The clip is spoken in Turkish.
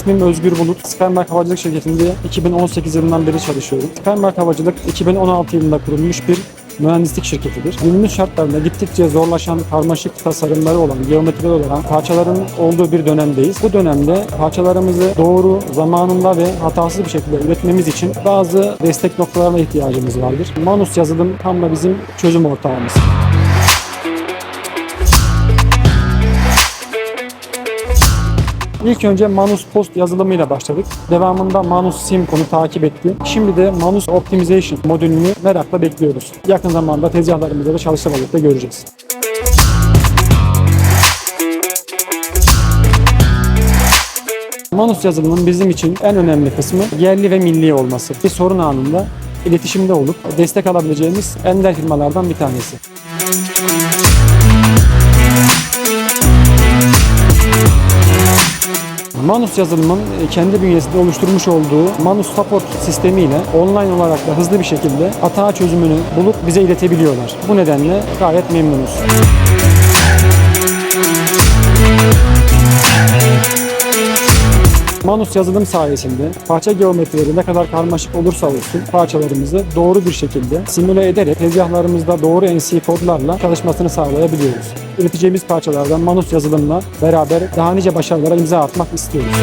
İsmim Özgür Bulut. Skymark Havacılık Şirketi'nde 2018 yılından beri çalışıyorum. Skymark Havacılık 2016 yılında kurulmuş bir mühendislik şirketidir. Günümüz şartlarında gittikçe zorlaşan, karmaşık tasarımları olan, geometrileri olan parçaların olduğu bir dönemdeyiz. Bu dönemde parçalarımızı doğru, zamanında ve hatasız bir şekilde üretmemiz için bazı destek noktalarına ihtiyacımız vardır. Manus yazılım tam da bizim çözüm ortağımız. İlk önce Manus Post yazılımıyla başladık. Devamında Manus Simcon'u takip etti. Şimdi de Manus Optimization modülünü merakla bekliyoruz. Yakın zamanda tezgahlarımızda da çalışarak da göreceğiz. Manus yazılımının bizim için en önemli kısmı yerli ve milli olması. Bir sorun anında iletişimde olup destek alabileceğimiz ender firmalardan bir tanesi. Manus yazılımın kendi bünyesinde oluşturmuş olduğu Manus Support sistemiyle online olarak da hızlı bir şekilde hata çözümünü bulup bize iletebiliyorlar. Bu nedenle gayet memnunuz. Manus yazılım sayesinde parça geometrileri ne kadar karmaşık olursa olsun parçalarımızı doğru bir şekilde simüle ederek tezgahlarımızda doğru NC kodlarla çalışmasını sağlayabiliyoruz. Üreteceğimiz parçalardan Manus yazılımla beraber daha nice başarılara imza atmak istiyoruz.